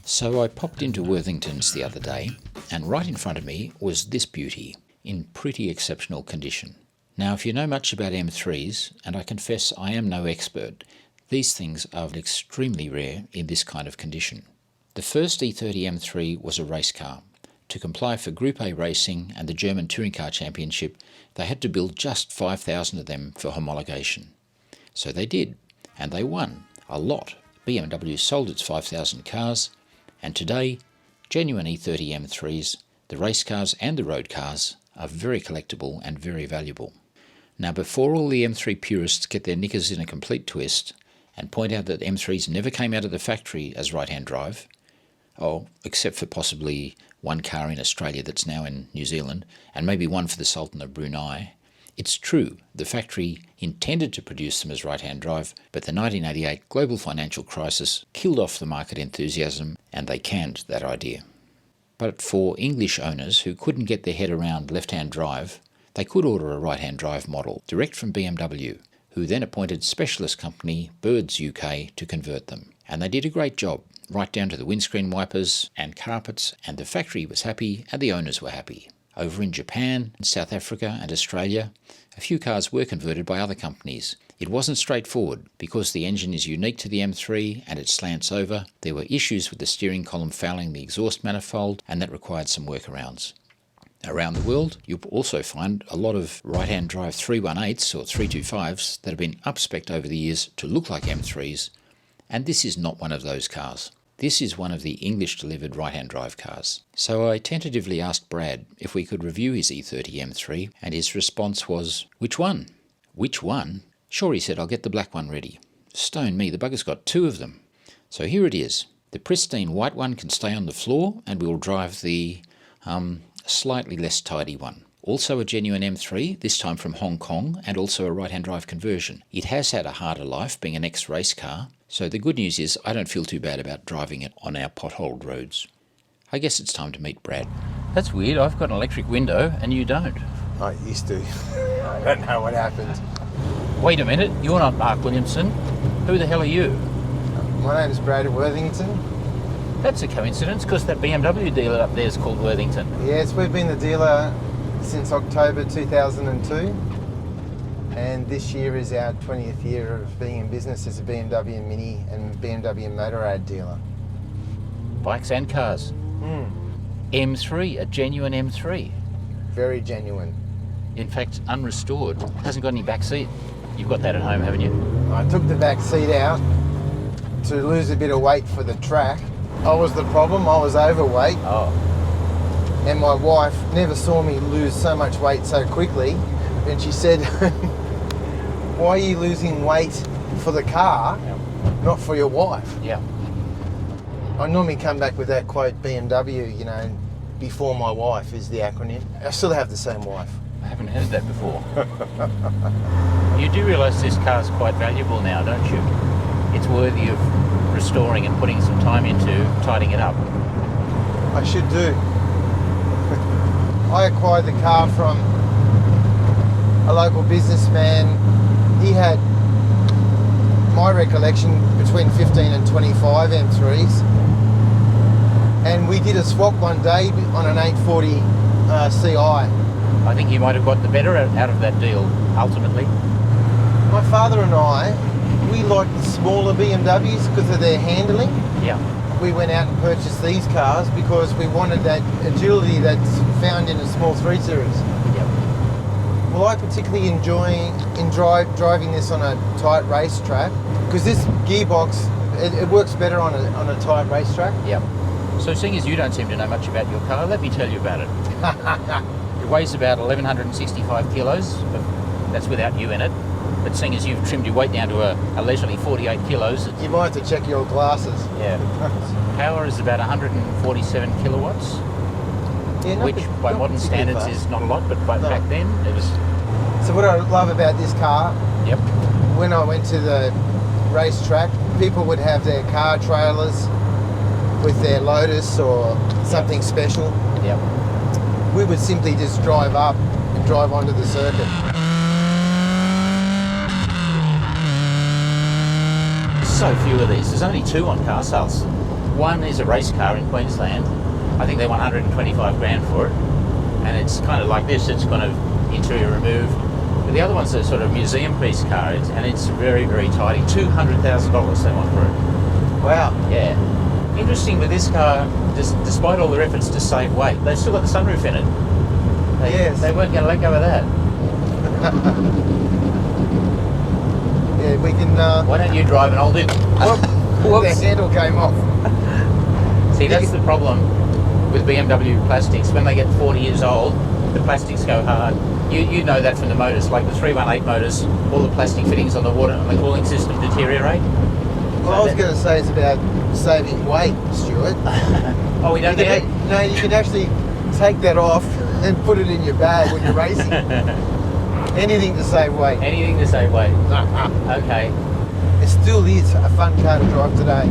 So I popped into Worthington's the other day, and right in front of me was this beauty, in pretty exceptional condition. Now, if you know much about M3s, and I confess I am no expert, these things are extremely rare in this kind of condition. The first E30 M3 was a race car. To comply for Group A racing and the German Touring Car Championship, they had to build just 5,000 of them for homologation. So they did, and they won a lot. BMW sold its 5,000 cars, and today, genuine E30 M3s, the race cars and the road cars, are very collectible and very valuable. Now, before all the M3 purists get their knickers in a complete twist and point out that M3s never came out of the factory as right-hand drive, except for possibly one car in Australia that's now in New Zealand, and maybe one for the Sultan of Brunei, it's true, the factory intended to produce them as right-hand drive, but the 1988 global financial crisis killed off the market enthusiasm and they canned that idea. But for English owners who couldn't get their head around left-hand drive, they could order a right-hand drive model direct from BMW, who then appointed specialist company Birds UK to convert them. And they did a great job, right down to the windscreen wipers and carpets, and the factory was happy and the owners were happy. Over in Japan, South Africa and Australia, a few cars were converted by other companies. It wasn't straightforward. Because the engine is unique to the M3 and it slants over, there were issues with the steering column fouling the exhaust manifold, and that required some workarounds. Around the world, you'll also find a lot of right-hand drive 318s or 325s that have been up-spec'd over the years to look like M3s, and this is not one of those cars. This is one of the English-delivered right-hand drive cars. So I tentatively asked Brad if we could review his E30 M3, and his response was, "Which one?" "Which one?" "Sure," he said, "I'll get the black one ready." Stone me, the bugger's got two of them. So here it is. The pristine white one can stay on the floor, and we'll drive the slightly less tidy one. Also a genuine M3, this time from Hong Kong, and also a right-hand drive conversion. It has had a harder life, being an ex-race car, so the good news is I don't feel too bad about driving it on our potholed roads. I guess it's time to meet Brad. That's weird, I've got an electric window and you don't. I used to. I don't know what happened. Wait a minute, you're not Mark Williamson. Who the hell are you? My name is Brad Worthington. That's a coincidence, because that BMW dealer up there is called Worthington. Yes, we've been the dealer since October 2002, and this year is our 20th year of being in business as a BMW Mini and BMW Motorrad dealer. Bikes and cars. M3, a genuine M3. Very genuine. In fact, unrestored. Hasn't got any back seat. You've got that at home, haven't you? I took the back seat out to lose a bit of weight for the track. I was the problem, I was overweight. Oh. And my wife never saw me lose so much weight so quickly. And she said, "Why are you losing weight for the car, not for your wife?" Yeah. I normally come back with that quote, BMW, before my wife is the acronym. I still have the same wife. I haven't heard that before. You do realise this car's quite valuable now, don't you? It's worthy of restoring and putting some time into tidying it up. I should do. I acquired the car from a local businessman. He had, my recollection, between 15 and 25 M3s. And we did a swap one day on an 840 Ci. I think you might have got the better out of that deal, ultimately. My father and I, we liked the smaller BMWs because of their handling. Yeah. We went out and purchased these cars because we wanted that agility that's found in a small 3 Series. Yep. Well, I particularly enjoy driving this on a tight racetrack because this gearbox, it works better on a tight racetrack. Yep. So seeing as you don't seem to know much about your car, let me tell you about it. It weighs about 1,165 kilos, but that's without you in it. But seeing as you've trimmed your weight down to a leisurely 48 kilos... You might have to check your glasses. Yeah. Power is about 147 kilowatts, Yeah, which by modern standards is not a lot, but back then it was... So what I love about this car, Yep. when I went to the racetrack, people would have their car trailers with their Lotus or something special. Yep. We would simply just drive up and drive onto the circuit. So few of these. There's only 2 on car sales. One is a race car in Queensland. I think they want 125 grand for it, and it's kind of like this. It's kind of interior removed. But the other one's a sort of museum piece car, and it's very, very tidy. $200,000 they want for it. Wow. Yeah. Interesting with this car, despite all their efforts to save weight, they've still got the sunroof in it. Yes. They weren't going to let go of that. Yeah, we can. Why don't you drive and I'll do? The handle came off. See, that's the problem with BMW plastics. When they get 40 years old, the plastics go hard. You know that from the motors, like the 318 motors, all the plastic fittings on the water and the cooling system deteriorate. Well, I was going to say it's about saving weight, Stuart. Oh, we don't need it? No, you can actually take that off and put it in your bag when you're racing. Anything to save weight. Anything to save weight. Okay. It still is a fun car to drive today.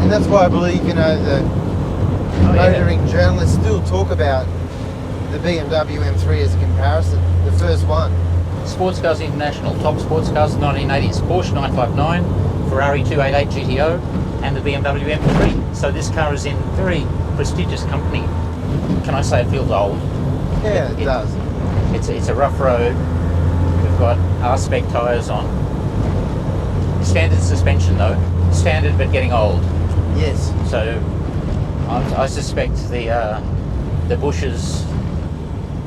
And that's why I believe, the motoring journalists still talk about the BMW M3 as a comparison, the first one. Sports Cars International, top sports cars of the 1980s, Porsche 959, Ferrari 288 GTO, and the BMW M3. So this car is in very prestigious company. Can I say it feels old? Yeah, it does. It's a rough road. We've got R-Spec tyres on. Standard suspension though. Standard but getting old. Yes. So I suspect the bushes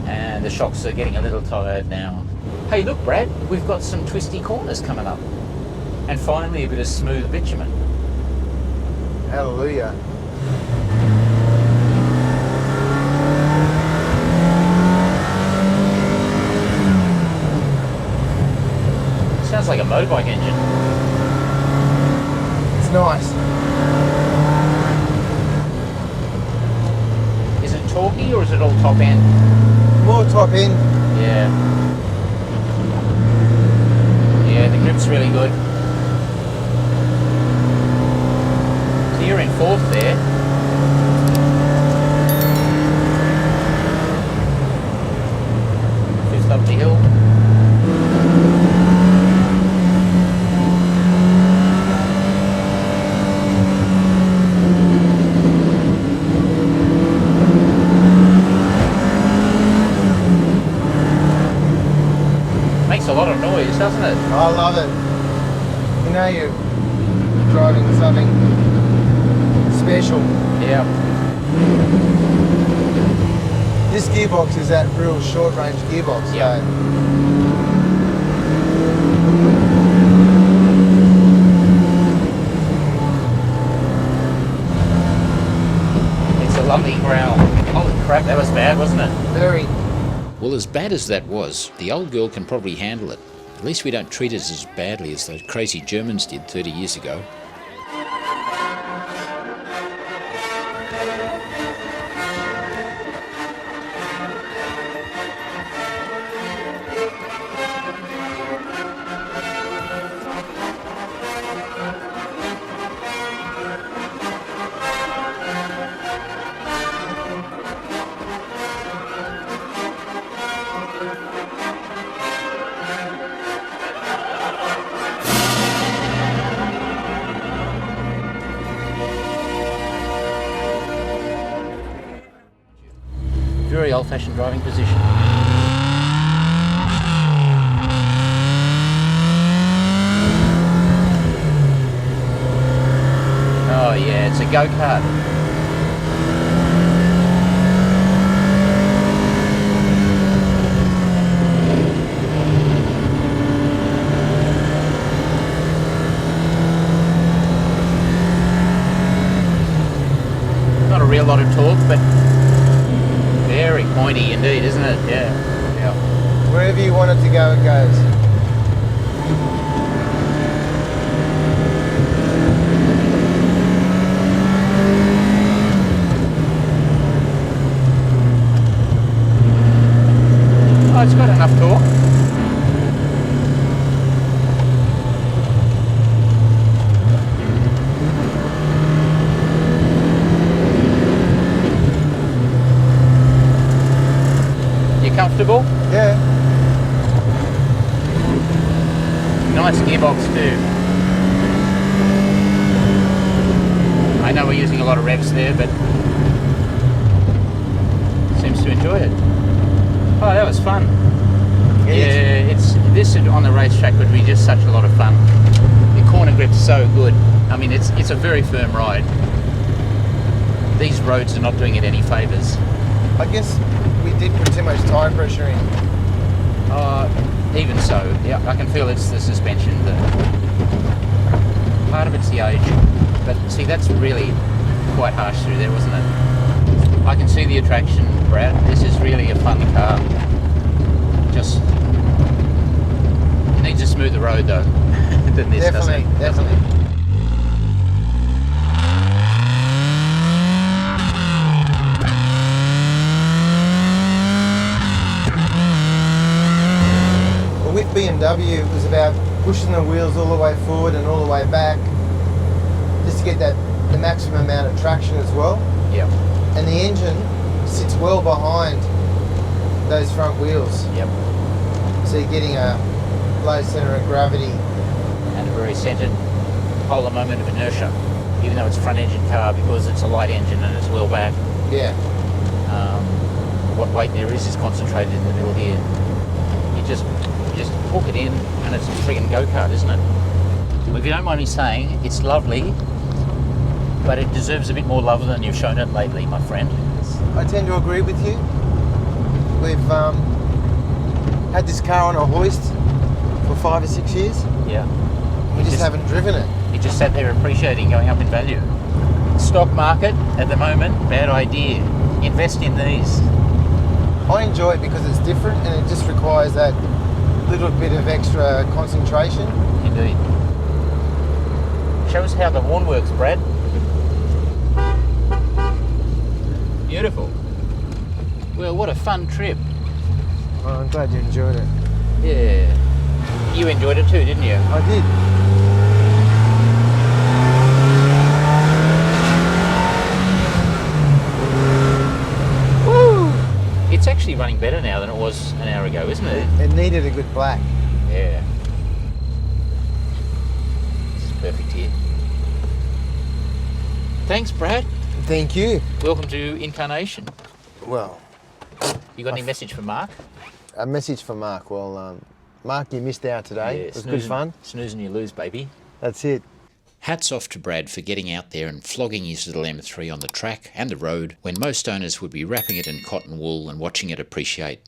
and the shocks are getting a little tired now. Hey look Brad, we've got some twisty corners coming up. And finally a bit of smooth bitumen. Hallelujah. Sounds like a motorbike engine. It's nice. Is it torquey or is it all top end? More top end. Yeah. Yeah, the grip's really good. So you're in fourth there. Fifth up the hill. Makes a lot of noise, doesn't it? I love it. You're driving something special. Yeah. This gearbox is that real short range gearbox. Yeah. So It's a lovely growl. Holy crap, that was bad, wasn't it? very. Well, as bad as that was, the old girl can probably handle it. At least we don't treat it as badly as those crazy Germans did 30 years ago. Very old-fashioned driving position. Oh yeah, it's a go-kart. Not a real lot of torque, but very pointy indeed, isn't it? Yeah. Yeah. Wherever you want it to go, it goes. Oh, it's got enough torque. You comfortable? Yeah. Nice gearbox too. I know we're using a lot of revs there, but seems to enjoy it. Oh, that was fun. This on the racetrack would be just such a lot of fun. The corner grip's so good. I mean, it's a very firm ride. These roads are not doing it any favours. I guess we did put too much tyre pressure in. Even so, yeah, I can feel it's the suspension. Part of it's the age, but see, that's really quite harsh through there, wasn't it? I can see the attraction, Brad. This is really a fun car. Just it needs a smoother road though than this, doesn't it? Definitely. Well, with BMW, it was about pushing the wheels all the way forward and all the way back, just to get the maximum amount of traction as well. Yep. And the engine sits well behind those front wheels. Yep. So you're getting a low centre of gravity. And a very centred polar moment of inertia, even though it's a front engine car, because it's a light engine and it's well back. Yeah. What weight there is concentrated in the middle here. You just hook it in and it's a friggin' go-kart, isn't it? Well, if you don't mind me saying, it's lovely, but it deserves a bit more love than you've shown it lately, my friend. I tend to agree with you. We've had this car on a hoist for 5 or 6 years. Yeah. We just haven't driven it. You just sat there appreciating, going up in value. Stock market at the moment, bad idea. Invest in these. I enjoy it because it's different and it just requires that little bit of extra concentration. Indeed. Show us how the horn works, Brad. Beautiful. Well, what a fun trip. Well, I'm glad you enjoyed it. Yeah. You enjoyed it too, didn't you? I did. Woo! It's actually running better now than it was an hour ago, isn't it? It needed a good black. Yeah. This is perfect here. Thanks, Brad. Thank you. Welcome to inCARnation. Well, You got any message for Mark? a message for Mark. Well, Mark, you missed out today. Yeah, It was good fun. Snooze and you lose, baby. That's it. Hats off to Brad for getting out there and flogging his little M3 on the track and the road when most owners would be wrapping it in cotton wool and watching it appreciate.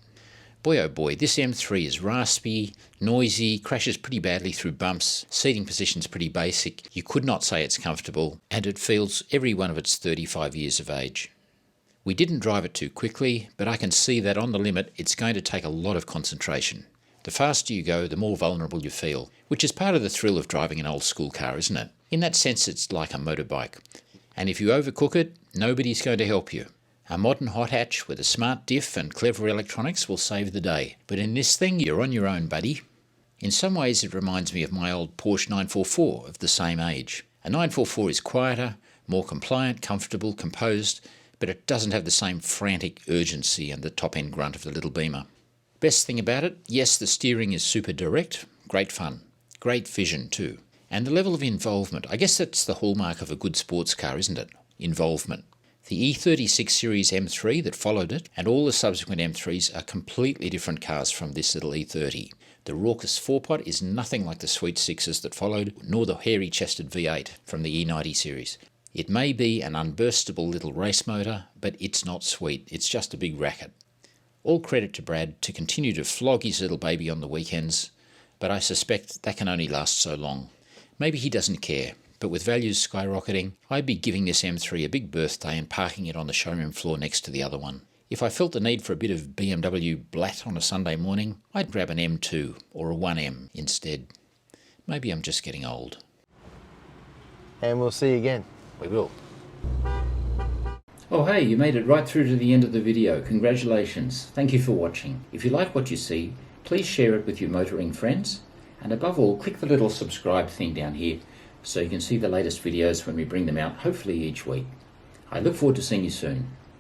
Boy oh boy, this M3 is raspy, noisy, crashes pretty badly through bumps, seating position's pretty basic, you could not say it's comfortable, and it feels every one of its 35 years of age. We didn't drive it too quickly, but I can see that on the limit it's going to take a lot of concentration. The faster you go, the more vulnerable you feel, which is part of the thrill of driving an old school car, isn't it? In that sense, it's like a motorbike. And if you overcook it, nobody's going to help you. A modern hot hatch with a smart diff and clever electronics will save the day. But in this thing, you're on your own, buddy. In some ways, it reminds me of my old Porsche 944 of the same age. A 944 is quieter, more compliant, comfortable, composed, but it doesn't have the same frantic urgency and the top-end grunt of the little Beamer. Best thing about it, yes, the steering is super direct, great fun, great vision too. And the level of involvement, I guess that's the hallmark of a good sports car, isn't it? Involvement. The E30 Series M3 that followed it, and all the subsequent M3s are completely different cars from this little E30. The raucous 4-pot is nothing like the sweet 6s that followed, nor the hairy-chested V8 from the E90 series. It may be an unburstable little race motor, but it's not sweet, it's just a big racket. All credit to Brad to continue to flog his little baby on the weekends, but I suspect that can only last so long. Maybe he doesn't care, but with values skyrocketing, I'd be giving this M3 a big birthday and parking it on the showroom floor next to the other one. If I felt the need for a bit of BMW blat on a Sunday morning, I'd grab an M2 or a 1M instead. Maybe I'm just getting old. And we'll see you again. We will. Oh hey, you made it right through to the end of the video. Congratulations. Thank you for watching. If you like what you see, please share it with your motoring friends. And above all, click the little subscribe thing down here so you can see the latest videos when we bring them out, hopefully each week. I look forward to seeing you soon.